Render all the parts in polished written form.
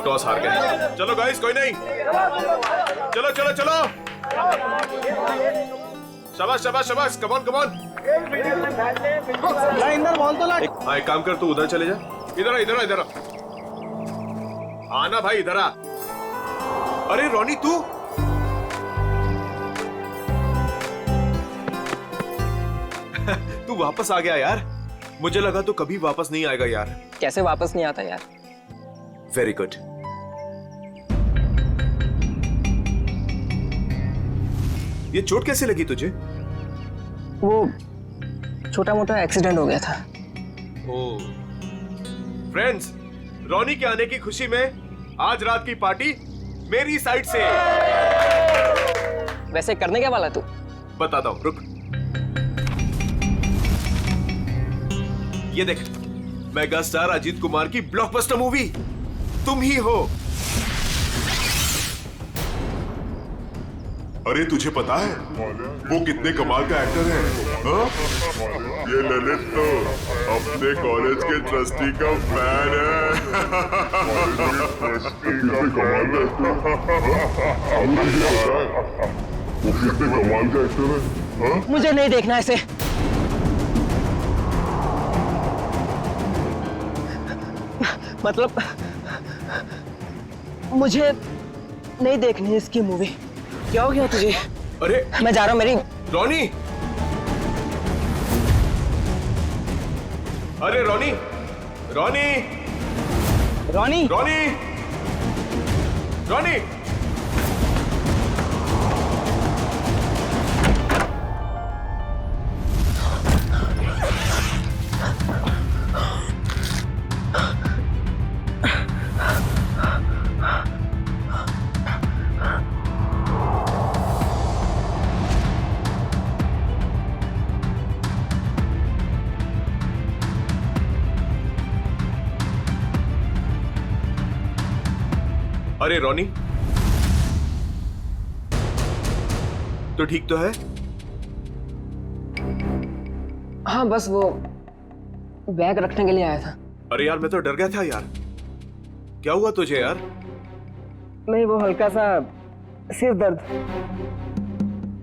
Toss हार गए। चलो गाइस, कोई नहीं, चलो चलो चलो, शाबाश शाबाश शाबाश, come on come on. Inder ball तो ला। हाँ, एक काम कर, तू उधर चले जा। इधर आ, इधर आ, इधर आ। आना भाई, इधर आ। अरे रोनी, तू तू वापस आ गया यार। मुझे लगा तू कभी वापस नहीं आएगा यार। कैसे वापस नहीं आता यार? Very good. ये चोट कैसे लगी तुझे? वो छोटा मोटा एक्सीडेंट हो गया था। ओह। फ्रेंड्स, रोनी के आने की खुशी में आज रात की पार्टी मेरी साइड से। वैसे करने क्या वाला तू? बताता हूं, रुक। ये देख, मेगा स्टार अजीत कुमार की ब्लॉकबस्टर मूवी तुम ही हो। अरे तुझे पता है वो कितने कमाल का एक्टर है? हाँ? ये ललित तो अपने कॉलेज के ट्रस्टी का फैन है। कितने कमाल का वो कितने कमाल का एक्टर है? हाँ? मुझे नहीं देखना ऐसे। मतलब मुझे नहीं देखनी इसकी मूवी। क्या हो गया तुझे? अरे मैं जा रहा हूँ। मेरी रोनी, अरे रोनी, रोनी, रोनी, रोनी, रोनी। अरे रोनी, तो ठीक तो है? हाँ बस वो बैग रखने के लिए आया था। अरे यार, मैं तो डर गया था यार। क्या हुआ तुझे यार? नहीं, वो हल्का सा सिर दर्द।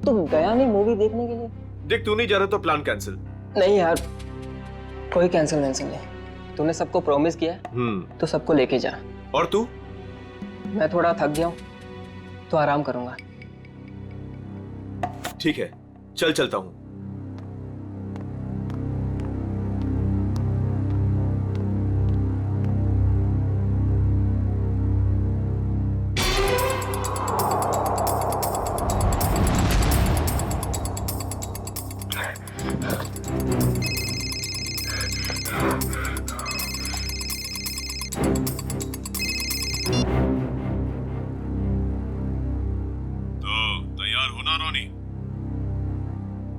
तुम गया नहीं मूवी देखने के लिए? देख, तू नहीं जा रहा तो प्लान कैंसिल। नहीं यार, कोई कैंसिल नहीं। तूने सबको प्रॉमिस किया है तो सबको लेके जा। और तू? मैं थोड़ा थक गया हूँ तो आराम करूंगा। ठीक है, चल चलता हूं।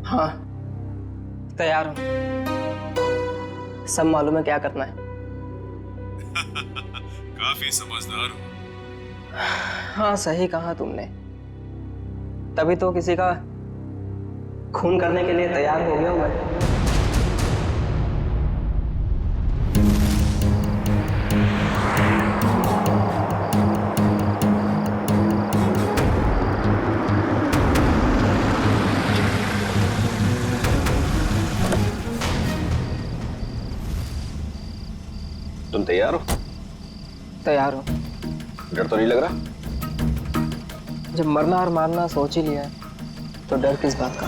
हाँ, तैयार हूँ। सब मालूम है क्या करना है। काफी समझदार हो। हाँ, सही कहा तुमने। तभी तो किसी का खून करने के लिए तैयार हो गया हूँ मैं। तुम तैयार हो? तैयार हो। डर तो नहीं लग रहा? जब मरना और मारना सोच ही लिया है तो डर किस बात का?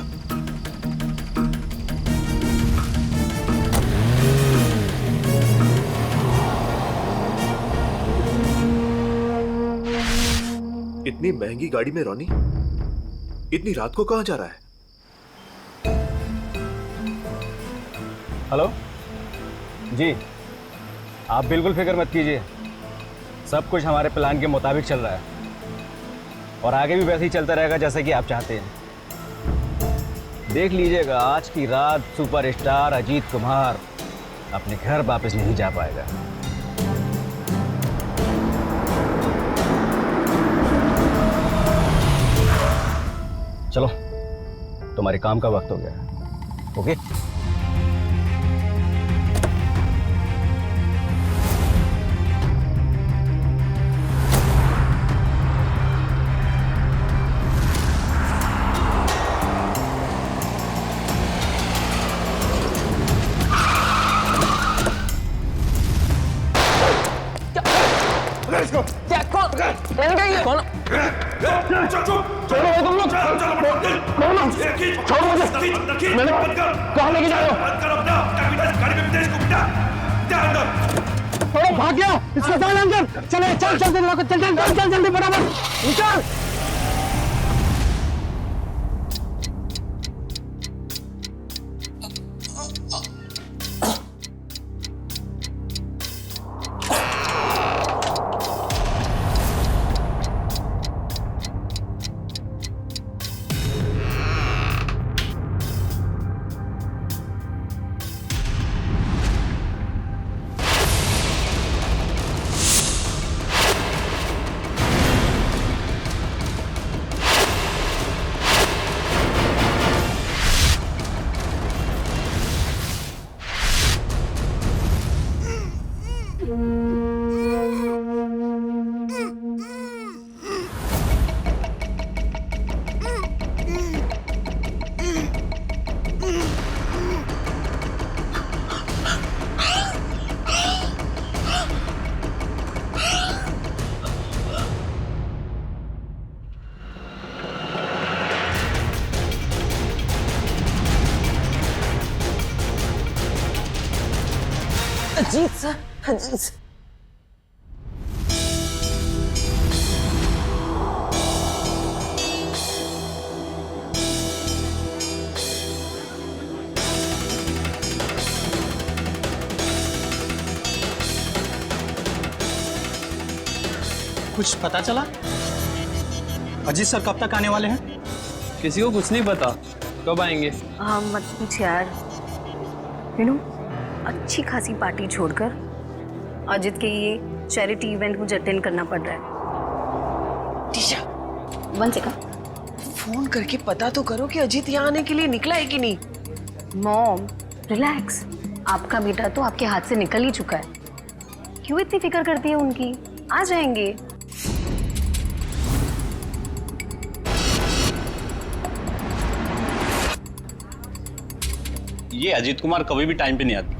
इतनी महंगी गाड़ी में रोनी इतनी रात को कहां जा रहा है? हेलो जी, आप बिल्कुल फिक्र मत कीजिए। सब कुछ हमारे प्लान के मुताबिक चल रहा है और आगे भी वैसे ही चलता रहेगा जैसे कि आप चाहते हैं। देख लीजिएगा, आज की रात सुपरस्टार अजीत कुमार अपने घर वापस नहीं जा पाएगा। चलो, तुम्हारे काम का वक्त हो गया है। ओके? कौन? छोड़ो तुम लोग, छोड़ो मुझे। मैंने कहाँ लेके जा रहे हो? छोड़ो, भाग गया। इसको डाल अंदर। चले, चल जल्दी लोग, चल जल्दी बराबर निकल। Ajit sir, Ajit sir. कुछ पता चला? अजीत सर कब तक आने वाले हैं? किसी को कुछ नहीं पता, कब आएंगे? हाँ मत पूछ यार। मीनू, अच्छी खासी पार्टी छोड़कर अजित के ये चैरिटी इवेंट मुझे अटेंड करना पड़ रहा है। टीशा, 1 सेकंड। फोन करके पता तो करो कि अजीत यहाँ आने के लिए निकला है कि नहीं। मॉम रिलैक्स, आपका बेटा तो आपके हाथ से निकल ही चुका है। क्यों इतनी फिक्र करती है उनकी? आ जाएंगे। ये अजीत कुमार कभी भी टाइम पे नहीं आती।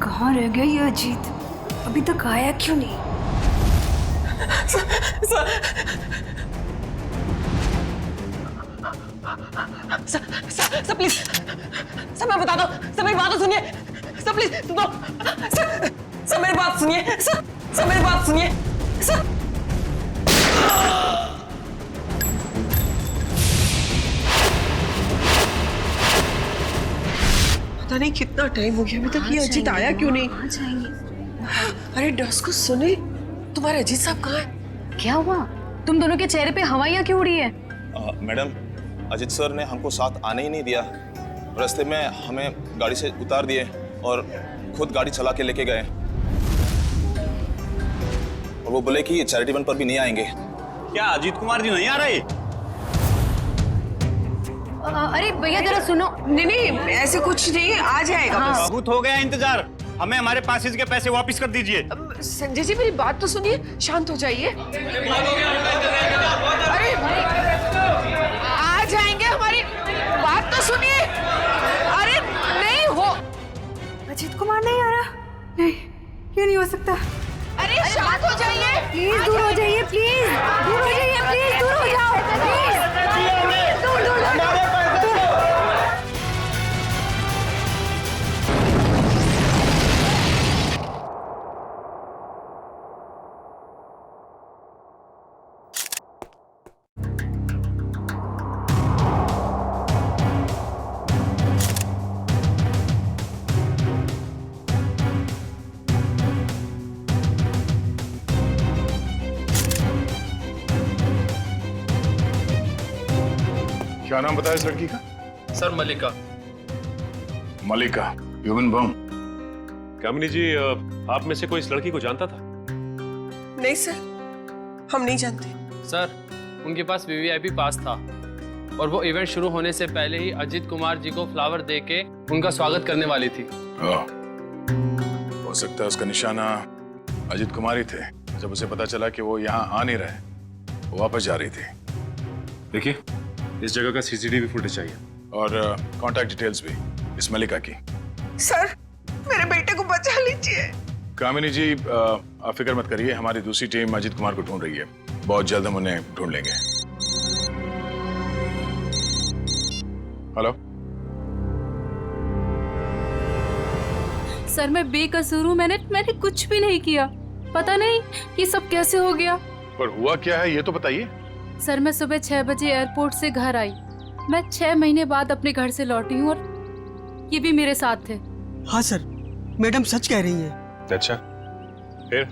कहाँ रह गया ये अजीत? अभी तक आया क्यों नहीं? सर प्लीज, सर मैं बता दो, सर मेरी बात तो सुनिए, सर प्लीज सुनो, सर मेरी बात सुनिए, सर मेरी बात सुनिए, सर। पता नहीं कितना टाइम हो गया अभी तक ये अजीत आया क्यों नहीं? आ जाएंगे। अरे डस को सुने, तुम्हारे अजीत साहब कहाँ है? क्या हुआ? तुम दोनों के चेहरे पे हवाइयाँ क्यों उड़ी है? मैडम, अजीत सर ने हमको साथ आने ही नहीं दिया। रास्ते में हमें गाड़ी से उतार दिए और खुद गाड़ी चला के लेके गए। और वो बोले कि चैरिटी इवेंट पर भी नहीं आएंगे। क्या अजीत कुमार जी नहीं आ रहे? अरे भैया जरा सुनो। नहीं ऐसे कुछ नहीं, आ जाएगा बस। बहुत हो गया इंतजार, हमें हमारे पैसेज के पैसे वापस कर दीजिए। संजय जी मेरी बात तो सुनिए, शांत हो जाइए। अरे आ जाएंगे, हमारी बात तो सुनिए। अरे नहीं हो, अजीत कुमार नहीं आ रहा? नहीं, ये नहीं हो सकता। अरे शांत हो जाइए, प्लीज दूर हो जाइए, प्लीज दूर हो जाइए, प्लीज दूर हो जाओ, प्लीज दूर दूर दूर। क्या नाम बताया इस लड़की का? सर मलिका। मलिका, ह्यूमन बम। कामिनी जी, आप में से कोई इस लड़की को जानता था? नहीं सर, हम नहीं जानते। सर, उनके पास वीवीआईपी पास था और वो इवेंट शुरू होने से पहले ही अजीत कुमार जी को फ्लावर देके उनका स्वागत करने वाली थी। हो सकता है उसका निशाना अजीत कुमार ही थे। जब उसे पता चला कि वो यहाँ आ नहीं रहे, वो वापस जा रही थी। देखिए, इस जगह का सीसीटीवी फुटेज चाहिए। और कांटेक्ट डिटेल्स भी इस मलिका की। सर मेरे बेटे को बचा लीजिए। कामिनी जी, आप फिक्र मत करिए, हमारी दूसरी टीम अजीत कुमार को ढूंढ रही है। बहुत जल्द हम उन्हें ढूंढ लेंगे। हेलो सर मैं बेकसूर हूँ, मैंने कुछ भी नहीं किया। पता नहीं ये सब कैसे हो गया। पर हुआ क्या है ये तो बताइए। सर मैं सुबह 6 बजे एयरपोर्ट से घर आई। मैं 6 महीने बाद अपने घर से लौटी हूँ और ये भी मेरे साथ थे। हाँ सर, मैडम सच कह रही हैं। अच्छा, फिर?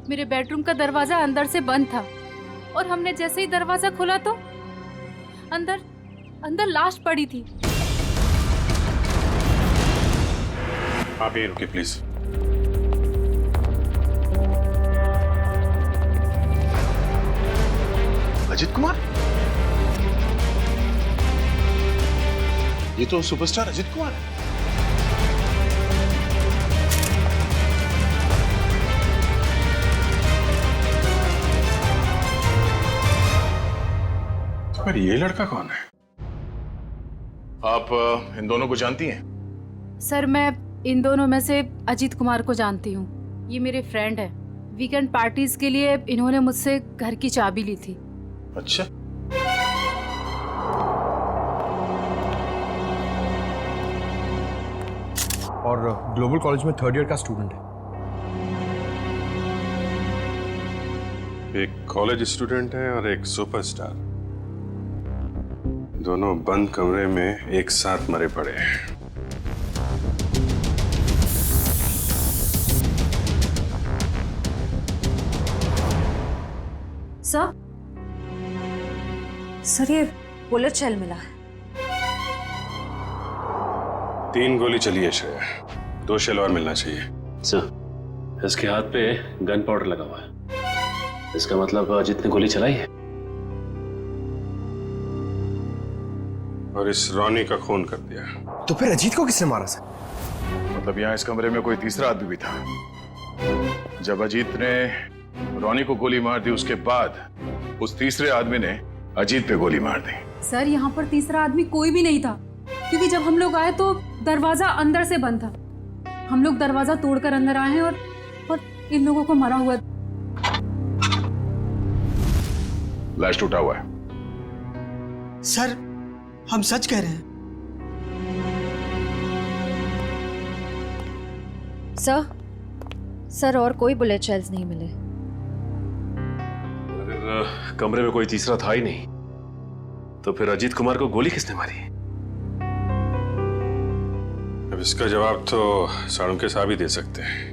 मेरे बेडरूम का दरवाजा अंदर से बंद था और हमने जैसे ही दरवाजा खोला तो अंदर लाश पड़ी थी। आप यहीं रुकिए प्लीज। अजीत कुमार? ये तो सुपरस्टार अजीत कुमार है। पर ये लड़का कौन है? आप इन दोनों को जानती हैं? सर मैं इन दोनों में से अजीत कुमार को जानती हूँ। ये मेरे फ्रेंड है। वीकेंड पार्टीज के लिए इन्होंने मुझसे घर की चाबी ली थी। अच्छा, और ग्लोबल कॉलेज में 3rd ईयर का स्टूडेंट है। एक कॉलेज स्टूडेंट है और एक सुपरस्टार, दोनों बंद कमरे में एक साथ मरे पड़े हैं। सर ये बुलेट शेल मिला है। 3 गोली चली है श्रेया, 2 शेल और मिलना चाहिए। सर, इसके हाथ पे गन पाउडर लगा हुआ है। इसका मतलब अजीत ने गोली चलाई है। और इस रॉनी का खून कर दिया। तो फिर अजीत को किसने मारा सर? मतलब यहाँ इस कमरे में कोई तीसरा आदमी भी था। जब अजीत ने रॉनी को गोली मार दी, उसके बाद उस तीसरे आदमी ने अजीत पे गोली मार दी। सर यहाँ पर तीसरा आदमी कोई भी नहीं था, क्योंकि जब हम लोग आए तो दरवाजा अंदर से बंद था। हम लोग दरवाजा तोड़कर अंदर आए हैं और इन लोगों को मरा हुआ। लाश टूटा हुआ है। सर हम सच कह रहे हैं। सर और कोई बुलेट शेल्स नहीं मिले। अगर कमरे में कोई तीसरा था ही नहीं, तो फिर अजीत कुमार को गोली किसने मारी? अब इसका जवाब तो साळुंखे साहब ही दे सकते हैं।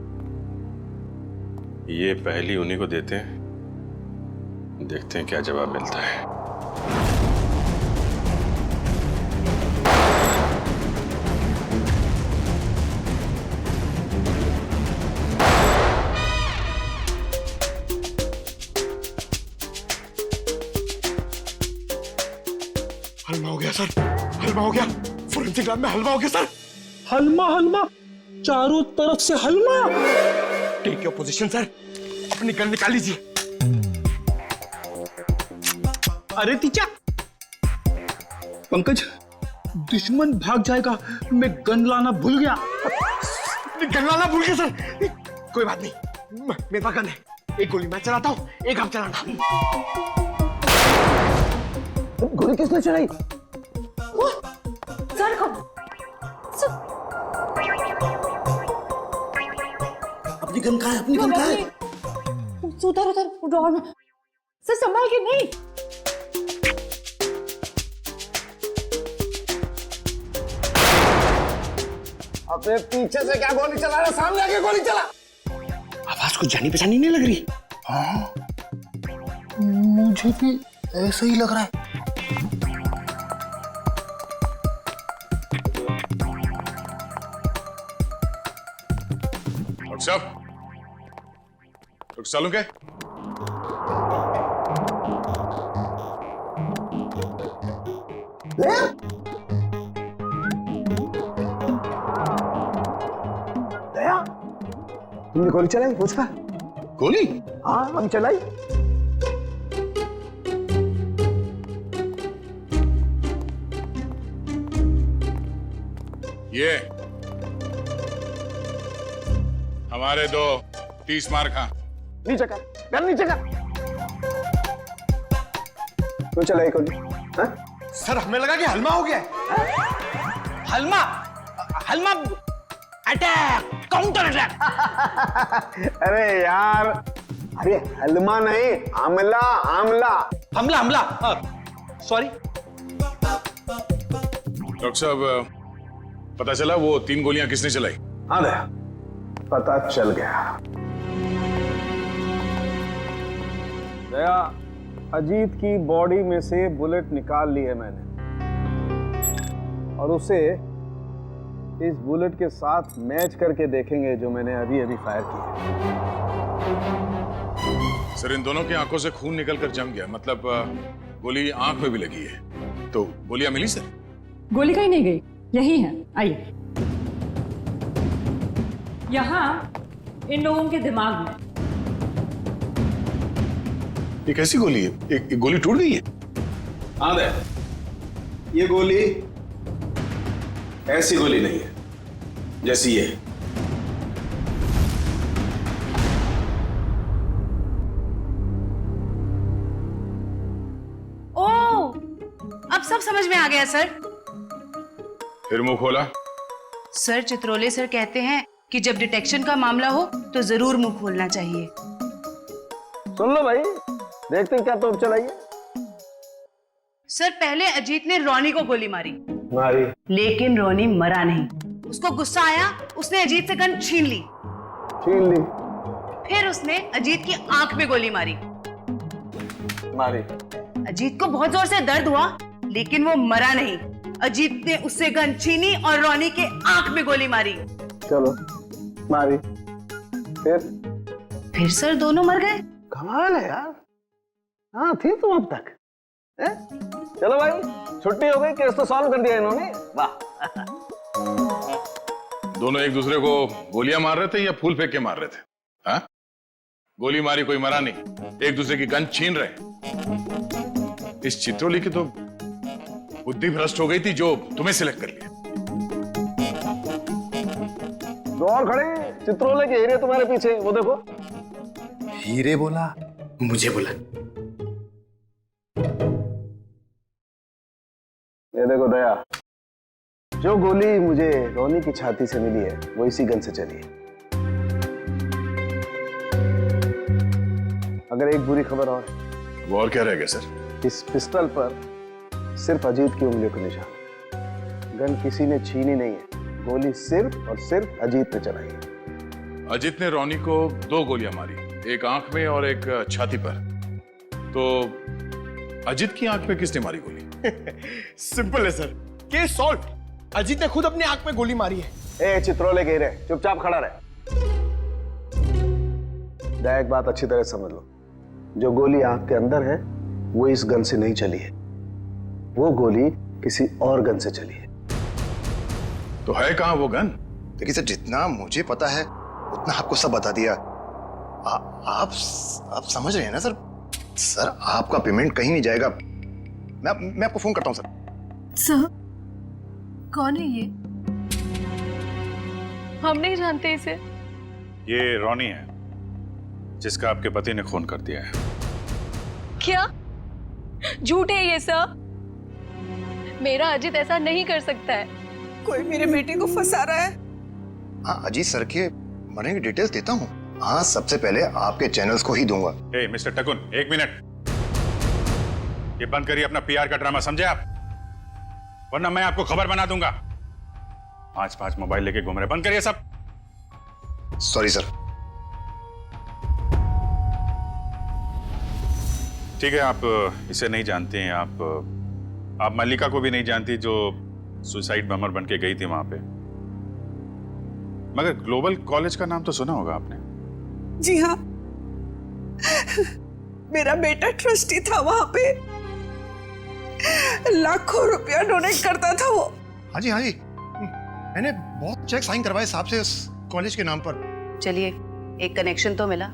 ये पहली उन्हीं को देते हैं, देखते हैं क्या जवाब मिलता है। हलवा हो गया सर, हलवा हो गया। फोरेंसिक लैब में हलवा हो गया सर। हलवा चारों तरफ से हलवा। टेक योर पोजीशन सर, अपनी गन निकाल लीजिए। अरे तीचा, पंकज दुश्मन भाग जाएगा, मैं गन लाना भूल गया। गन लाना भूल गया सर। कोई बात नहीं, मेरे पास गन है। एक गोली मैं चलाता हूँ, एक आप चलाना। गोली किसने चलाई? सर अपनी गन कहाँ है? अपनी गन कहाँ है? उधर ड्रॉअर में। सर संभाल के। नहीं अपने पीछे से क्या गोली चला रहा, सामने आके गोली चला। आवाज कुछ जानी पहचानी नहीं लग रही। हाँ मुझे भी ऐसा ही लग रहा है। डॉक्टर साहब, डॉक्टर साळुंखे, दया, तुमने गोली चलाई? उसका गोली? हाँ हम चलाई। ये हमारे दो 30 मार खा। नीचे कर, गन नीचे कर। क्यों चलाई गोली? हाँ? सर हमें लगा कि हलमा हो गया है। हलमा हलमा अटैक, काउंटर अटैक। अरे यार, अरे हलमा नहीं, आमला आमला। हमला हमला, सॉरी। डॉक्टर साहब, पता चला वो 3 गोलियां किसने चलाई? हाँ दया, पता चल गया। दया, अजीत की बॉडी में से बुलेट निकाल ली है मैंने, और उसे इस बुलेट के साथ मैच करके देखेंगे जो मैंने अभी अभी फायर की है। सर, इन दोनों की आंखों से खून निकलकर जम गया, मतलब गोली आंख में भी लगी है। तो गोलियां मिली सर? गोली कहीं नहीं गई, यही है, आइए। यहाँ इन लोगों के दिमाग में। ये कैसी गोली है? एक गोली टूट गई है? हाँ दया, ये गोली ऐसी गोली नहीं है जैसी ये। ओह, अब सब समझ में आ गया सर। फिर मुंह खोला? सर, चित्रोले सर कहते हैं कि जब डिटेक्शन का मामला हो तो जरूर मुंह खोलना चाहिए। सुन लो भाई, देखते हैं क्या तोप चलाइए। सर, पहले अजीत ने रोनी को गोली मारी, लेकिन रोनी मरा नहीं। उसको गुस्सा आया, उसने अजीत से गन छीन ली। फिर उसने अजीत की आंख में गोली मारी। अजीत को बहुत जोर से दर्द हुआ, लेकिन वो मरा नहीं। अजीत ने उससे गन छीनी और रोनी के आंख में गोली मारी। चलो, मारी। फिर सर दोनों मर गए। कमाल है यार। हाँ, थी तुम अब तक। चलो भाई, छुट्टी हो गई, केस तो सॉल्व कर दिया इन्होंने। वाह। दोनों एक दूसरे को गोलियां मार रहे थे या फूल फेंक के मार रहे थे? हाँ? गोली मारी, कोई मरा नहीं, एक दूसरे की गन छीन रहे। इस चित्रोली की तो बुद्धि भ्रष्ट हो गई थी जो तुम्हें सिलेक्ट कर लिया। दो और खड़े, चित्रोले के हीरे तुम्हारे पीछे, वो देखो। हीरे बोला, मुझे बोला। ये देखो दया, जो गोली मुझे रोनी की छाती से मिली है वो इसी गन से चली है। अगर एक बुरी खबर और, वो और क्या रह गया सर? इस पिस्टल पर सिर्फ अजीत की उंगलियों का निशान है। गन किसी ने छीनी नहीं है, गोली सिर्फ और सिर्फ अजीत ने चलाई है। अजीत ने रोनी को 2 गोलियां मारी, एक आंख में और एक छाती पर। तो अजीत की आंख में किसने मारी गोली? सिंपल है सर, केस सॉल्व। अजीत ने खुद अपनी आंख में गोली मारी है। ए चित्रोले के हीरे, चुपचाप खड़ा रहे। दया, एक बात अच्छी तरह समझ लो, जो गोली आंख के अंदर है वो इस गन से नहीं चली है, वो गोली किसी और गन से चली है। तो है कहां वो गन? देखिए सर, जितना मुझे पता है उतना आपको सब बता दिया। आप समझ रहे हैं ना सर? सर, आपका पेमेंट कहीं नहीं जाएगा। मैं आपको फोन करता हूं सर। कौन है ये? हम नहीं जानते इसे। ये रोनी है जिसका आपके पति ने खून कर दिया है। क्या झूठ है ये सब? मेरा अजीत ऐसा नहीं कर सकता है। कोई मेरे बेटे को फंसा रहा है। हाँ, अजीत सर के मरने की डिटेल्स देता हूँ। हाँ, सबसे पहले आपके चैनल्स को ही दूंगा। ए मिस्टर टकुन, 1 मिनट, ये बंद करिए अपना पीआर का ड्रामा, समझे आप? वरना मैं आपको खबर बना दूंगा। 5 मोबाइल लेके घूम रहे, बंद करिए सब। Sorry sir. ठीक है, आप इसे नहीं जानते हैं, आप मल्लिका को भी नहीं जानती जो सुसाइड बमर बन के गई थी वहां पे। मगर ग्लोबल कॉलेज का नाम तो सुना होगा आपने। जी हाँ, मेरा बेटा ट्रस्टी था वहां पे, लाखों रुपया डोनेट करता था वो। हाँ जी, मैंने बहुत चेक साइन करवाए साहब से उस कॉलेज के नाम पर। चलिए, एक कनेक्शन तो मिला।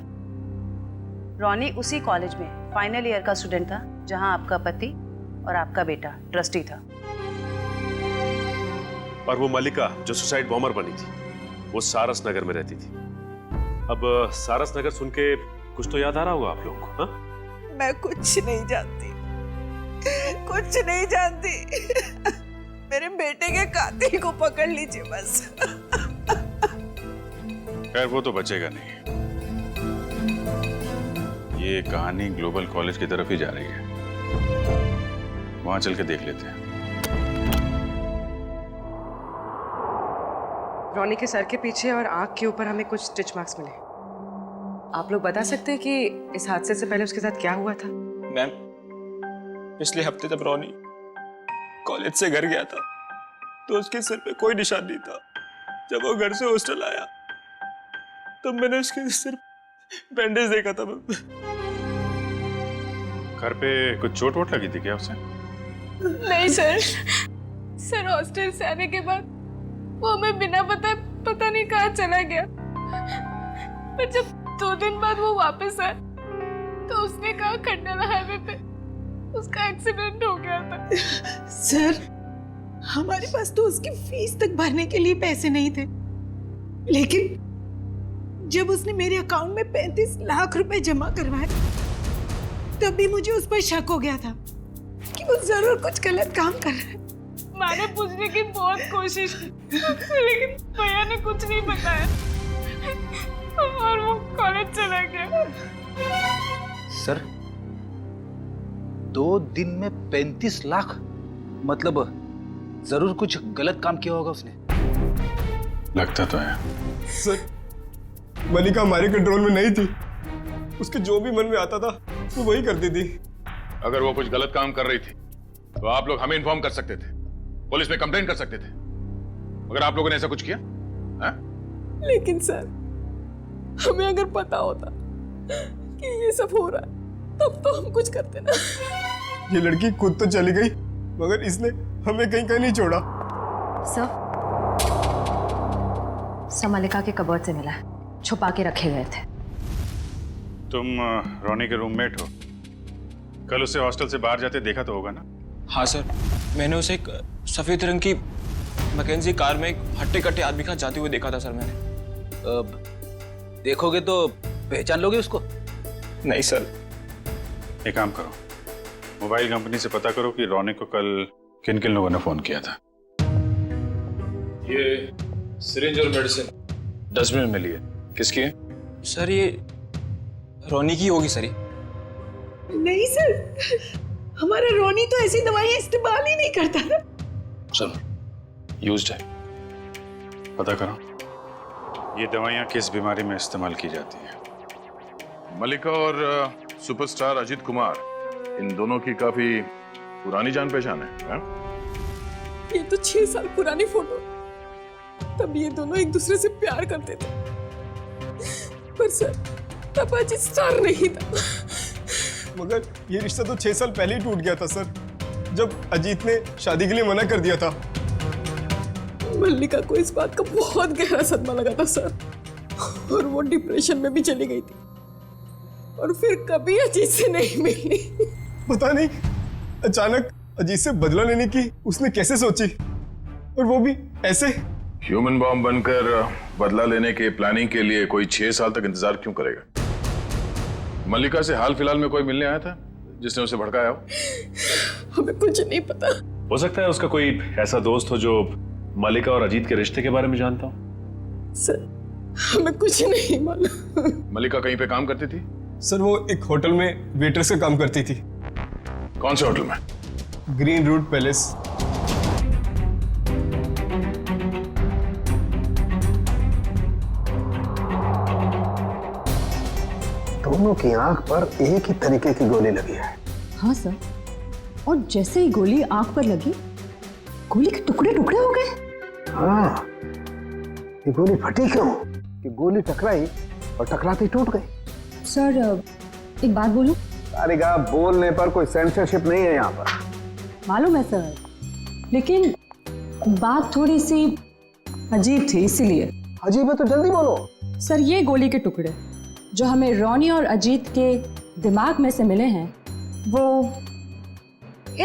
रोनी उसी कॉलेज में फाइनल ईयर का स्टूडेंट था जहां आपका पति और आपका बेटा ट्रस्टी था। और वो मल्लिका जो सुसाइड बॉम्बर बनी थी वो सारस नगर में रहती थी। अब सारस नगर सुन के कुछ तो याद आ रहा होगा आप लोगों को। हाँ? मैं कुछ नहीं जानती, कुछ नहीं जानती। मेरे बेटे के कातिल को पकड़ लीजिए बस। खैर वो तो बचेगा नहीं। ये कहानी ग्लोबल कॉलेज की तरफ ही जा रही है, वहां चल के देख लेते हैं। रॉनी के सर के पीछे और आंख के ऊपर हमें कुछ स्टिच मार्क्स मिले। आप लोग बता सकते हैं कि इस हादसे से पहले उसके साथ क्या हुआ था? मैम, पिछले हफ्ते जब रॉनी कॉलेज से घर गया था तो उसके सिर पे कोई निशान नहीं था। जब वो घर से हॉस्टल आया तब मैंने उसके सिर बैंडेज देखा था। घर पे कुछ चोट वोट लगी थी क्या उसे? नहीं सर, सर हॉस्टल से आने के बाद वो हमें बिना पता नहीं कहाँ चला गया। पर जब 2 दिन बाद वो वापस आया तो उसने कहा खंडाला हाईवे पे उसका एक्सीडेंट हो गया था। सर, हमारे पास तो उसकी फीस तक भरने के लिए पैसे नहीं थे, लेकिन जब उसने मेरे अकाउंट में 35 लाख रुपए जमा करवाए तब भी मुझे उस पर शक हो गया था कि वो जरूर कुछ गलत काम कर रहा है। मैंने पूछने की बहुत कोशिश की लेकिन भैया ने कुछ नहीं बताया और वो कॉलेज चला गया। सर, 2 दिन में 35 लाख, मतलब जरूर कुछ गलत काम किया होगा उसने। लगता तो है। सर, मल्लिका हमारे कंट्रोल में नहीं थी। उसके जो भी मन में आता था वो वही करती थी। अगर वो कुछ गलत काम कर रही थी तो आप लोग हमें इन्फॉर्म कर सकते थे, पुलिस में कंप्लेंट कर सकते थे, मगर आप लोगों ने ऐसा कुछ किया? है? लेकिन सर, हमें अगर पता होता कि ये सब हो रहा है तब तो हम कुछ करते ना। ये लड़की खुद तो चली गई मगर इसने हमें कहीं नहीं छोड़ा। सर मल्लिका के कबर्ड से मिला है, छुपा के रखे गए थे। तुम रोनी के रूममेट हो, कल उसे हॉस्टल से बाहर जाते देखा तो होगा ना? हाँ सर, मैंने उसे एक सफेद रंग की मैकेंजी कार में एक हट्टे कट्टे आदमी के साथ जाते हुए देखा था सर मैंने। देखोगे तो पहचान लोगे उसको? नहीं सर। एक काम करो, मोबाइल कंपनी से पता करो कि रोनी को कल किन किन लोगों ने फोन किया था। ये सिरिंज और मेडिसिन डस्टबिन में लिए, किसकी है? सर ये रोनी की होगी सर। नहीं सर, हमारा रोनी तो ऐसी दवाइयां इस्तेमाल ही नहीं करता था। चलो, यूज्ड है, पता करो ये दवाइयां किस बीमारी में इस्तेमाल की जाती हैं। मल्लिका और सुपरस्टार अजीत कुमार, इन दोनों की काफी पुरानी जान पहचान है। ये तो 6 साल पुरानी फोटो, तब ये दोनों एक दूसरे से प्यार करते थे। पर सर, तब अजीत स्टार नहीं था। मगर ये रिश्ता तो 6 साल पहले ही टूट गया था सर, जब अजीत ने शादी के लिए मना कर दिया था। मल्लिका को इस बात का बहुत गहरा सदमा लगा था सर, और वो डिप्रेशन में भी चली गई थी और फिर कभी अजीत से नहीं मिली। पता नहीं अचानक अजीत से बदला लेने की उसने कैसे सोची, और वो भी ऐसे। ह्यूमन बॉम्ब बनकर बदला लेने के प्लानिंग के लिए कोई 6 साल तक इंतजार क्यों करेगा? मल्लिका से हाल फिलहाल में कोई मिलने आया था जिसने उसे भड़काया हो? हमें कुछ नहीं पता। हो सकता है उसका कोई ऐसा दोस्त हो जो मल्लिका और अजीत के रिश्ते के बारे में जानता हो। सर, हमें कुछ नहीं मालूम। मल्लिका कहीं पे काम करती थी? सर, वो एक होटल में वेट्रेस का काम करती थी। कौन से होटल में? Green Route Palace. दोनों की आंख पर एक ही तरीके की गोली लगी है। हाँ सर, और जैसे ही गोली आंख पर लगी, गोली के टुकड़े टुकड़े हो गए। हाँ, ये गोली फटी क्यों? कि गोली टकराई और टकराते टूट गई। सर, एक बात बोलूं? अरे गा, बोलने पर कोई सेंसरशिप नहीं है यहाँ पर। मालूम है सर, लेकिन बात थोड़ी सी अजीब थी, इसीलिए। अजीब है तो जल्दी बोलो। सर, ये गोली के टुकड़े जो हमें रोनी और अजीत के दिमाग में से मिले हैं, वो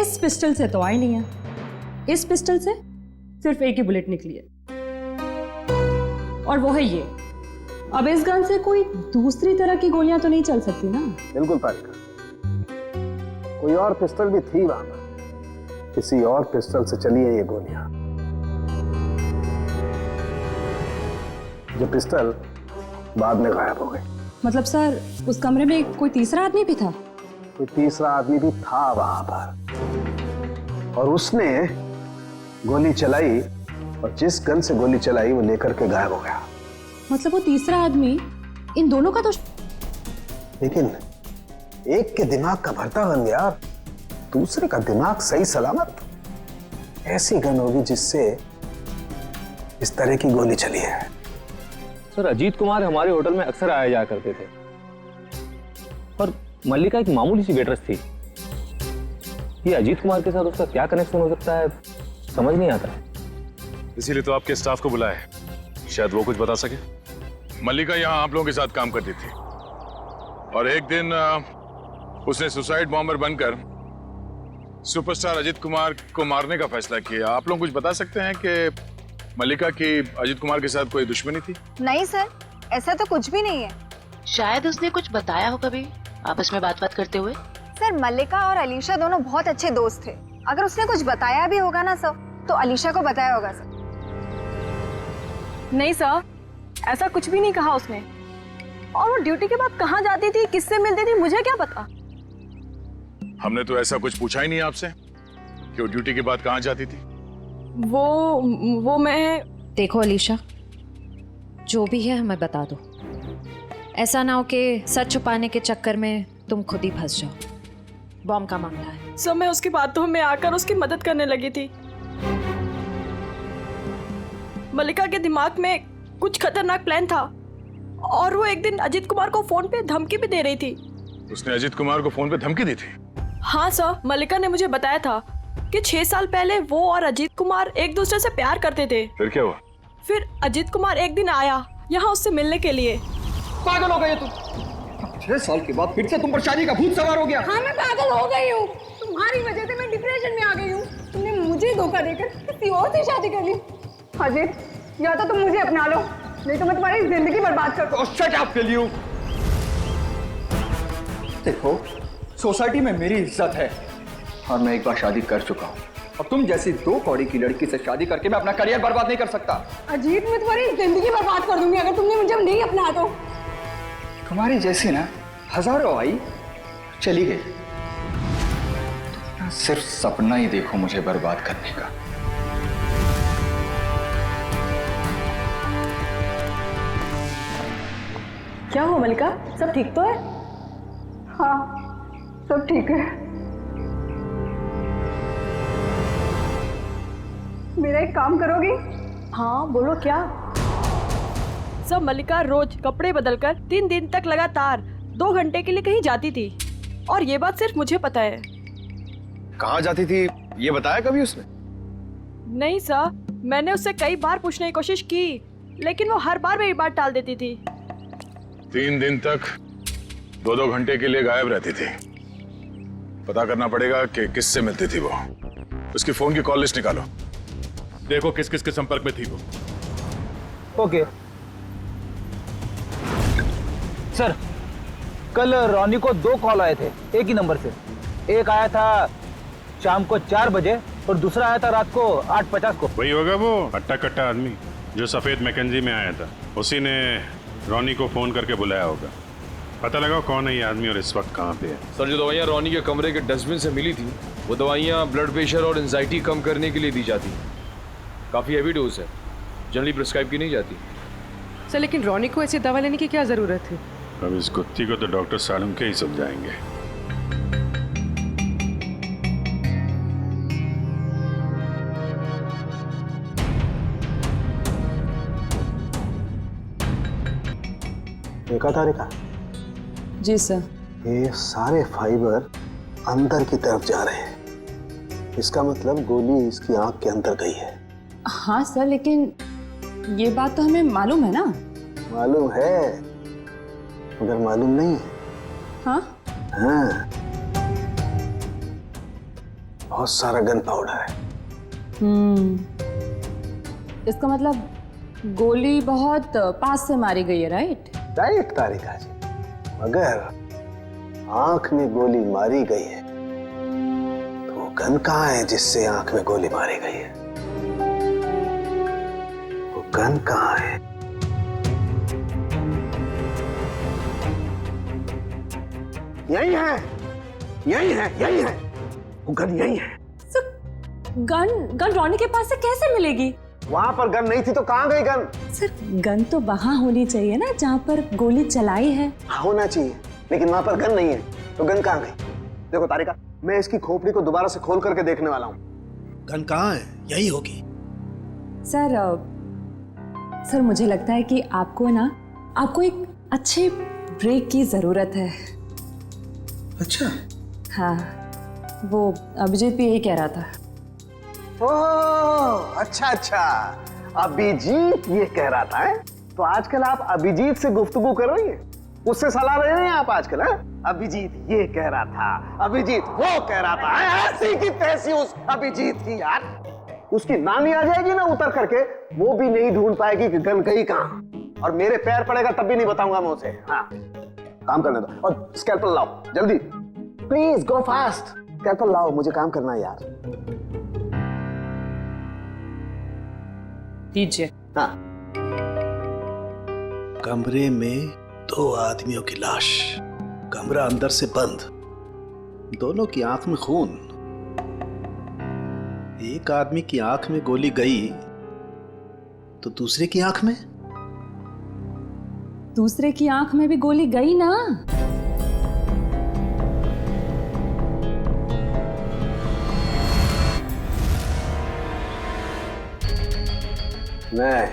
इस पिस्टल से तो आई नहीं है। इस पिस्टल से सिर्फ एक ही बुलेट निकली है, और वो है ये। अब इस गन से कोई दूसरी तरह की गोलियां तो नहीं चल सकती ना? बिल्कुल तारिका, कोई और पिस्टल भी थी वहां पर, किसी और पिस्टल से चली है ये गोलियां। जो पिस्टल बाद में गायब हो गई। मतलब सर, उस कमरे में कोई तीसरा आदमी भी था? कोई तीसरा आदमी भी था वहां पर, और उसने गोली चलाई, और जिस गन से गोली चलाई वो लेकर के गायब हो गया। मतलब वो तीसरा आदमी इन दोनों का तो... लेकिन एक के दिमाग का भरता बन गया, दूसरे का दिमाग सही सलामत। ऐसी गन होगी जिससे इस तरह की गोली चली है। सर, अजीत कुमार हमारे होटल में अक्सर आया जाया करते थे, और मल्लिका एक मामूली सी वेटरेस थी। ये अजीत कुमार के साथ उसका क्या कनेक्शन हो सकता है, समझ नहीं आता है। इसीलिए तो आपके स्टाफ को बुलाया है, शायद वो कुछ बता सके। मल्लिका यहाँ आप लोगों के साथ काम करती थी, और एक दिन उसने सुसाइड बॉम्बर बनकर सुपरस्टार अजीत कुमार को मारने का फैसला किया। आप लोग कुछ बता सकते हैं कि मल्लिका की अजीत कुमार के साथ कोई दुश्मनी थी? नहीं सर, ऐसा तो कुछ भी नहीं है। शायद उसने कुछ बताया हो कभी आपस में बात करते हुए। सर, मल्लिका और अलीशा दोनों बहुत अच्छे दोस्त थे। अगर उसने कुछ बताया भी होगा ना सर, तो अलीशा को बताया होगा सर। नहीं सर, ऐसा कुछ भी नहीं कहा उसने। और वो ड्यूटी के बाद कहाँ जाती थी, किससे मिलती थी, मुझे क्या पता। हमने तो ऐसा कुछ पूछा ही नहीं आपसे कि वो ड्यूटी के बाद कहाँ जाती थी। वो मैं... देखो अलीशा, जो भी है हमें बता दो। ऐसा ना हो कि सच छुपाने के चक्कर में तुम खुद ही फंस जाओ। बॉम्ब का मामला है। सर, मैं उसकी बातों में आकर उसकी मदद करने लगी थी। मल्लिका के दिमाग में कुछ खतरनाक प्लान था, और वो एक दिन अजीत कुमार को फोन पे धमकी भी दे रही थी। उसने अजीत कुमार को फोन पे धमकी दी थी? हाँ सर, मल्लिका ने मुझे बताया था कि 6 साल पहले वो और अजीत कुमार एक दूसरे से प्यार करते थे। फिर क्या हुआ? फिर अजीत कुमार एक दिन आया यहाँ उससे मिलने के लिए। पागल हो गए तुम? 6 साल के बाद फिर से तुम पर शादी का भूत सवार हो गया। हाँ, मैं पागल हो गई हूँ। तुम्हारी वजह से मैं डिप्रेशन में आ गई हूँ। तुमने मुझे धोखा देकर किसी और से शादी कर ली। अजीत, या तो तुम मुझे अपना लो, नहीं तो मैं तुम्हारी जिंदगी बर्बाद कर दूँ। Shut up failure. देखो, सोसाइटी में मेरी इज्जत है, और मैं एक बार शादी कर चुका हूँ। और तुम जैसी 2 कौड़ी की लड़की से शादी करके मैं अपना करियर बर्बाद नहीं कर सकता। अजीत, मैं तुम्हारी जिंदगी बर्बाद कर दूंगी अगर तुमने मुझे नहीं अपना तो। तुम्हारी जैसी ना हजारों आई, चली गई। तुम सिर्फ सपना ही देखो मुझे बर्बाद करने का। क्या हो मल्लिका, सब ठीक तो है? हाँ, सब ठीक है। मेरा एक काम करोगी? हाँ, बोलो क्या? सब मल्लिका रोज कपड़े बदलकर 3 दिन तक लगातार 2 घंटे के लिए कहीं जाती थी, और ये बात सिर्फ मुझे पता है। कहाँ जाती थी ये बताया कभी उसने? नहीं सर, मैंने उससे कई बार पूछने की कोशिश की, लेकिन वो हर बार मेरी बात टाल देती थी। 3 दिन तक 2-2 घंटे के लिए गायब रहती थी। पता करना पड़ेगा कि किससे मिलती थी वो। उसकी फोन की कॉल लिस्ट निकालो, देखो किस किस के संपर्क में थी वो। ओके सर, कल रोनी को 2 कॉल आए थे एक ही नंबर से। एक आया था शाम को 4 बजे और दूसरा आया था रात को 8:50 को। वही होगा वो हट्टा कट्टा आदमी जो सफेद मैकेंजी में आया था। उसी ने रोनी को फोन करके बुलाया होगा। पता लगाओ कौन है ये आदमी और इस वक्त कहाँ पे है। सर, जो दवाइयाँ रोनी के कमरे के डस्टबिन से मिली थी, वो दवाइयाँ ब्लड प्रेशर और एंजाइटी कम करने के लिए दी जाती हैं। काफ़ी हैवी डोज है, जनरली प्रिस्क्राइब की नहीं जाती। सर, लेकिन रोनी को ऐसी दवा लेने की क्या जरूरत थी? अब इस गुत्थी को तो डॉक्टर सालुंके ही समझाएंगे। देखा तारिका? जी सर। ये सारे फाइबर अंदर की तरफ जा रहे हैं। इसका मतलब गोली इसकी आंख के अंदर गई है। हाँ सर, लेकिन ये बात तो हमें मालूम है ना। मालूम है, मगर मालूम नहीं है। हाँ? हाँ, बहुत सारा गन पाउडर है। इसका मतलब गोली बहुत पास से मारी गई है, राइट? राइट तारिका जी, मगर आंख में गोली मारी गई है तो गन कहाँ है जिससे आंख में गोली मारी गई है? वो गन कहाँ है? यही है, यही है, यही है, वो गन यही है। गन रोनी के पास से कैसे मिलेगी? वहां पर गन नहीं थी तो कहाँ गई गन? सर गन तो वहां होनी चाहिए ना जहां पर गोली चलाई है। होना चाहिए, लेकिन वहां पर गन नहीं है, तो गन कहाँ गई? देखो तारिका, मैं इसकी खोपड़ी को दोबारा से खोल करके देखने वाला हूँ। गन कहाँ है? यही होगी। सर मुझे लगता है कि आपको एक अच्छे ब्रेक की जरूरत है। अच्छा? हाँ, वो अभिजीत भी यही कह रहा था। ओह, अच्छा अच्छा, अभिजीत ये कह रहा था है? तो आजकल आप अभिजीत से गुफ्तगू कर रही हैं, उससे सलाह ले रहे हैं आप आजकल? है अभिजीत ये कह रहा था, अभिजीत वो कह रहा था, ऐसी की तैसी उस अभिजीत की यार, उसकी नानी आ जाएगी ना उतर करके, वो भी नहीं ढूंढ पाएगी कि गन गई कहाँ, और मेरे पैर पड़ेगा तब भी नहीं बताऊंगा मैं उसे। हाँ, काम करने दो, और स्कैल्पल लाओ जल्दी, प्लीज गो फास्ट, स्कैल्पल लाओ, मुझे काम करना है यार। दीजिए। हाँ। कमरे में 2 आदमियों की लाश, कमरा अंदर से बंद, दोनों की आंख में खून। एक आदमी की आंख में गोली गई तो दूसरे की आंख में? दूसरे की आंख में भी गोली गई ना। नहीं,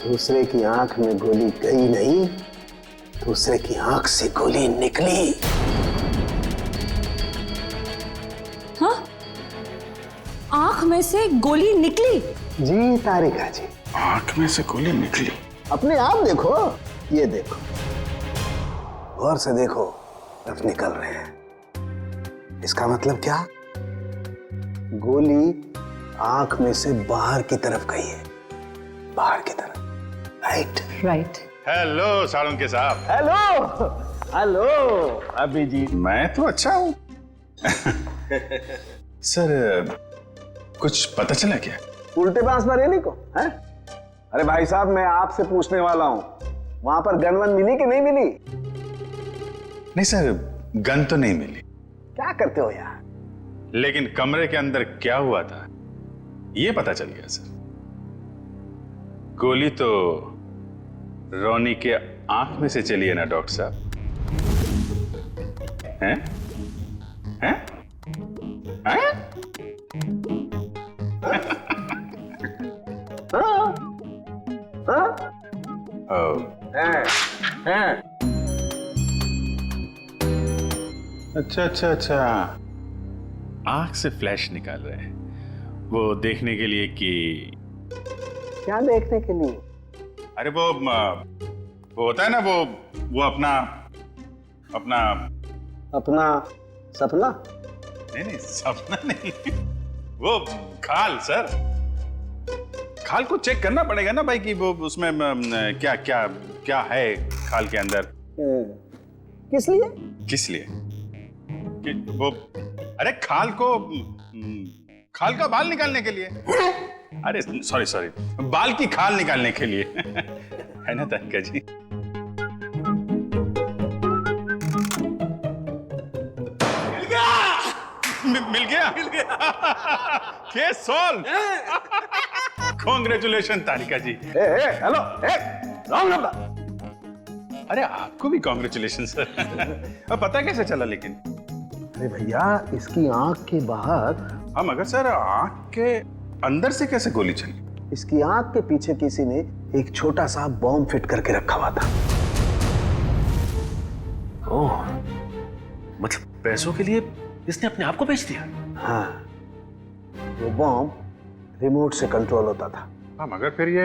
दूसरे की आंख में गोली गई नहीं, दूसरे की आंख से गोली निकली। हाँ? आंख में से गोली निकली? जी तारिका जी, आंख में से गोली निकली। अपने आप देखो, ये देखो, गौर से देखो, रफ निकल रहे हैं। इसका मतलब क्या? गोली आंख में से बाहर की तरफ गई है, बाहर की तरफ। Right right. हेलो सालुंके साहब। Hello hello Abhijit. मैं तो अच्छा हूँ। सर कुछ पता चला क्या? उल्टे बांस बरेली को है? अरे भाई साहब, मैं आपसे पूछने वाला हूँ, वहां पर गन वन मिली कि नहीं मिली? नहीं सर, गन तो नहीं मिली। क्या करते हो यार? लेकिन कमरे के अंदर क्या हुआ था ये पता चल गया सर। गोली तो रोनी के आंख में से चली है ना डॉक्टर साहब? हैं? हैं? हैं? अच्छा अच्छा अच्छा, आंख से फ्लैश निकाल रहे हैं, वो देखने के लिए कि क्या देखने के लिए? अरे वो होता है ना, वो अपना सपना? नहीं सपना नहीं, वो खाल सर, खाल को चेक करना पड़ेगा ना भाई कि वो उसमें क्या क्या क्या है खाल के अंदर। किस लिए? किस लिए? कि वो, अरे खाल का बाल निकालने के लिए। अरे सॉरी, बाल की खाल निकालने के लिए है ना तारिका जी? मिल गया case solved. Congratulation Tarika ji. Hello, wrong number. अरे आपको भी कांग्रेचुलेशन सर। अब पता कैसे चला लेकिन? अरे भैया, इसकी आंख के बाहर। हाँ मगर सर, आंख के अंदर से कैसे गोली चली? इसकी आंख के पीछे किसी ने एक छोटा सा बॉम्ब फिट करके रखा हुआ था। ओह, मतलब पैसों के लिए इसने अपने आप को बेच दिया? हाँ, वो बॉम्ब रिमोट से कंट्रोल होता था। हाँ मगर फिर ये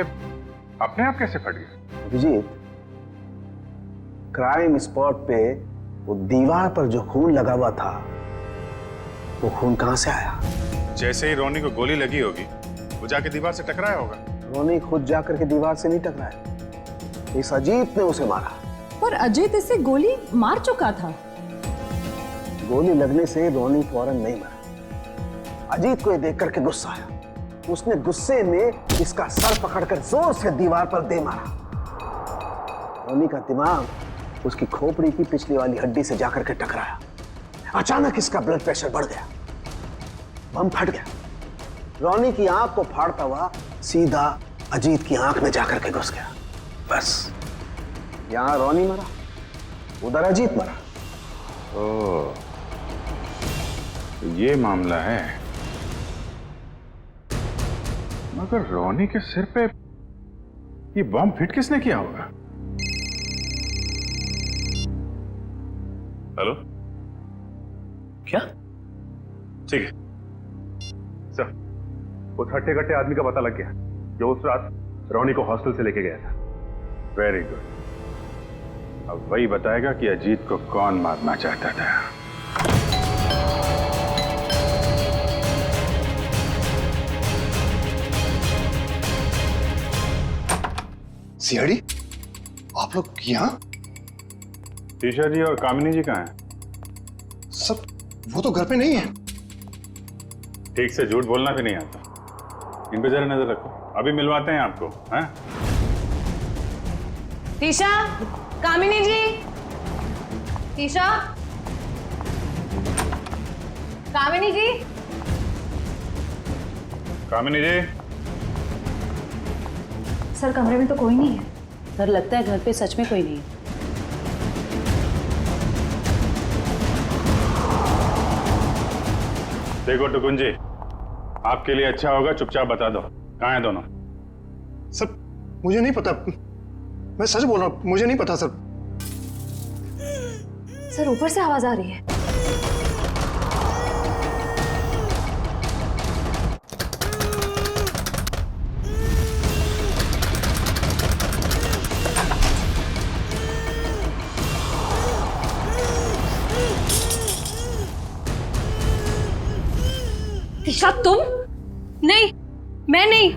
अपने आप कैसे फट गया? अभिजीत, क्राइम स्पॉट पे वो दीवार पर जो खून लगा हुआ था, वो खून कहां से आया? जैसे ही रोनी को गोली लगी होगी, वो जाके दीवार से टकराया होगा। रोनी खुद जाकर के दीवार से नहीं टकराया, इस अजीत ने उसे मारा। पर अजीत इसे गोली मार चुका था। गोली लगने से रोनी फौरन नहीं मरा। अजीत को ये देख करके गुस्सा आया, उसने गुस्से में इसका सर पकड़कर जोर से दीवार पर दे मारा। रोनी का दिमाग उसकी खोपड़ी की पिछली वाली हड्डी से जाकर के टकराया। अचानक इसका ब्लड प्रेशर बढ़ गया, बम फट गया। रोनी की आंख को फाड़ता हुआ सीधा अजीत की आंख में जाकर के घुस गया। बस यहां रोनी मरा, उधर अजीत मरा। ओह, तो ये मामला है। मगर रोनी के सिर पे ये बम फिट किसने किया होगा? हेलो, क्या? ठीक है सर, उस हट्टे कट्टे आदमी का पता लग गया जो उस रात रोनी को हॉस्टल से लेके गया था। Very good. अब वही बताएगा कि अजीत को कौन मारना चाहता था। सीआईडी, आप लोग यहाँ? टीशा जी और कामिनी जी कहाँ हैं? सब वो तो घर पे नहीं है। ठीक से झूठ बोलना भी नहीं आता। इन पे जरा नजर रखो, अभी मिलवाते हैं आपको। हैं? टीशा, कामिनी जी, टीशा, कामिनी जी, कामिनी जी। सर कमरे में तो कोई नहीं है। सर लगता है घर पे सच में कोई नहीं है। देखो टुकुन जी, आपके लिए अच्छा होगा चुपचाप बता दो कहाँ हैं दोनों। सर मुझे नहीं पता, मैं सच बोल रहा हूँ, मुझे नहीं पता सर। सर ऊपर से आवाज आ रही है। ईशा तुम? नहीं, मैं नहीं।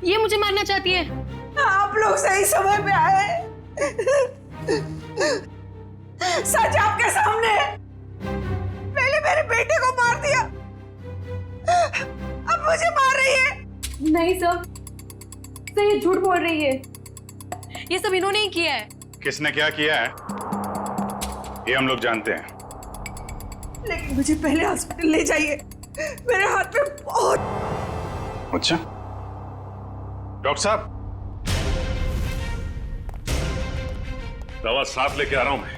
ये मुझे मारना चाहती है। आप लोग सही समय पे आए। सच आपके सामने है। पहले मेरे बेटे को मार दिया, अब मुझे मार रही है। नहीं सर ये झूठ बोल रही है। ये सब इन्होंने ही किया है। किसने क्या किया है ये हम लोग जानते हैं। लेकिन मुझे पहले हॉस्पिटल ले जाइए, मेरे हाथ में बहुत। अच्छा डॉक्टर साहब, दवा साफ लेके आ रहा हूं मैं।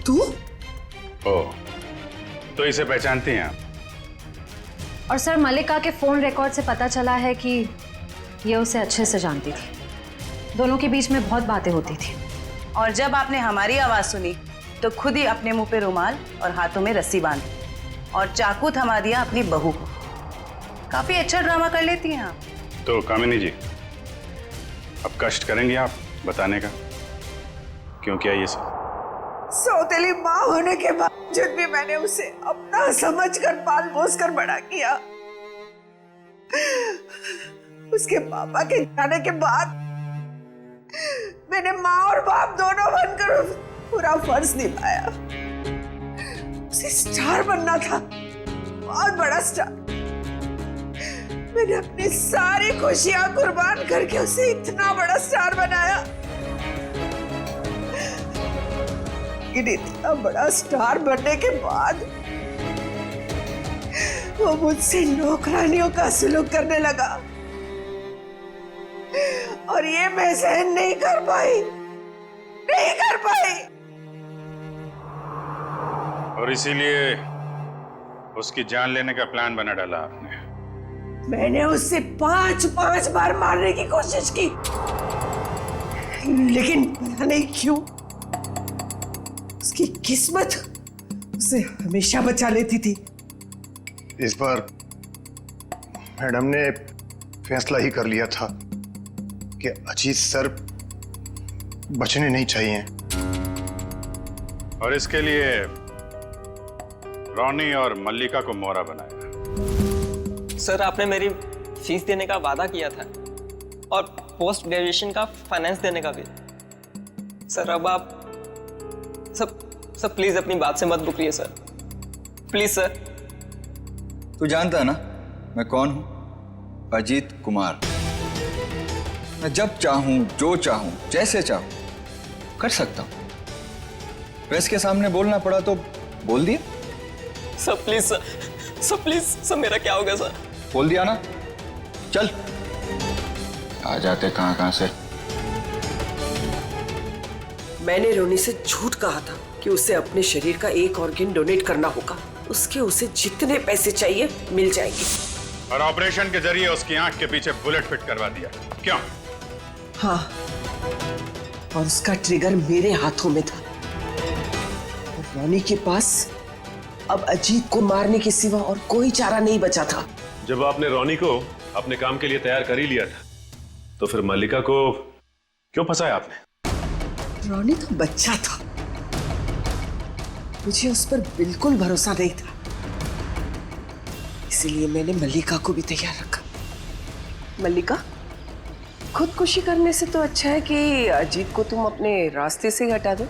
तू? ओह, तो इसे पहचानती हैं आप? और सर मलिका के फोन रिकॉर्ड से पता चला है कि ये उसे अच्छे से जानती थी। दोनों के बीच में बहुत बातें होती थी। और जब आपने हमारी आवाज सुनी तो खुद ही अपने मुंह पे रुमाल और हाथों में रस्सी बांधी और चाकू थमा दिया अपनी बहू को। काफी अच्छा ड्रामा कर लेती हैं आप। तो कामिनी जी, अब कष्ट करेंगे आप बताने का क्यों किया ये सब? सौतेली माँ होने के बावजूद भी मैंने उसे अपना समझकर पाल पोस कर बड़ा किया। उसके पापा के जाने के बाद मैंने माँ और बाप दोनों बनकर पूरा फर्ज निभाया। उसे स्टार बनना था, बहुत बड़ा स्टार। मैंने अपनी सारी खुशियां कुर्बान करके उसे इतना बड़ा स्टार बनाया। लेकिन इतना बड़ा स्टार बनने के बाद वो मुझसे नौकरानियों का सुलूक करने लगा और ये मैं सहन नहीं कर पाई। और इसीलिए उसकी जान लेने का प्लान बना डाला आपने? मैंने उससे 5 बार मारने की कोशिश की, लेकिन पता नहीं क्यों उसकी किस्मत उसे हमेशा बचा लेती थी। इस बार मैडम ने फैसला ही कर लिया था कि अजीत सर बचने नहीं चाहिए। और इसके लिए रोनी और मल्लिका को मोहरा बनाया। सर आपने मेरी फीस देने का वादा किया था और पोस्ट ग्रेजुएशन का फाइनेंस देने का भी। सर अब आप सब प्लीज अपनी बात से मत रुकिए सर, प्लीज सर। तू जानता है ना मैं कौन हूं? अजीत कुमार। मैं जब चाहूं, जो चाहूं, जैसे चाहूं कर सकता हूं। प्रेस के सामने बोलना पड़ा तो बोल दिया। Sir please sir please sir, मेरा क्या हो गया सर? बोल दिया ना, चल। आ जाते कहां से। मैंने रोनी से झूठ कहा था कि उसे अपने शरीर का एक ऑर्गन डोनेट करना होगा। उसके उसे जितने पैसे चाहिए मिल जाएंगे। और ऑपरेशन के जरिए उसकी आंख के पीछे बुलेट फिट करवा दिया। क्यों? हाँ, और उसका ट्रिगर मेरे हाथों में था। और रोनी के पास अब अजीत को मारने के सिवा और कोई चारा नहीं बचा था। जब आपने रोनी को अपने काम के लिए तैयार कर ही लिया था, तो फिर मल्लिका को क्यों फंसाया आपने? रोनी तो बच्चा था, मुझे उस पर बिल्कुल भरोसा नहीं था, इसीलिए मैंने मल्लिका को भी तैयार रखा। मल्लिका, खुदकुशी करने से तो अच्छा है कि अजीत को तुम अपने रास्ते से हटा दो।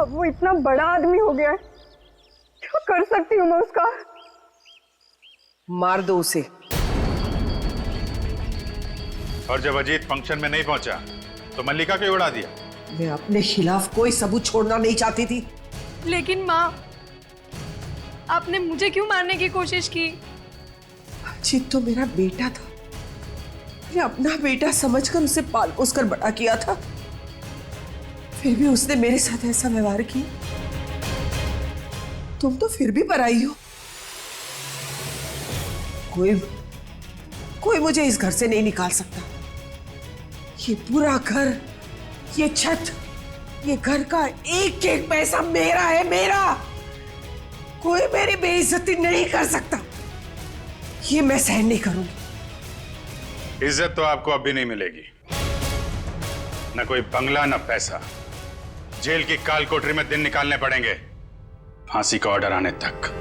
अब वो इतना बड़ा आदमी हो गया है, क्या कर सकती हूँ मैं उसका? मार दो उसे। और जब अजीत फंक्शन में नहीं पहुंचा तो मल्लिका को उड़ा दिया। मैं अपने खिलाफ कोई सबूत छोड़ना नहीं चाहती थी। लेकिन माँ, आपने मुझे क्यों मारने की कोशिश की? अजीत तो मेरा बेटा था, मैं अपना बेटा समझकर उसे पाल पोस कर बड़ा किया था, फिर भी उसने मेरे साथ ऐसा व्यवहार किया। तुम तो फिर भी पराई हो। कोई मुझे इस घर से नहीं निकाल सकता। ये पूरा घर, ये छत, ये घर का एक एक पैसा मेरा है, मेरा। कोई मेरी बेइज्जती नहीं कर सकता। ये मैं सहन नहीं करूंगी। इज्जत तो आपको अब भी नहीं मिलेगी। न कोई बंगला, न पैसा। जेल की काल कोठरी में दिन निकालने पड़ेंगे, फांसी का ऑर्डर आने तक।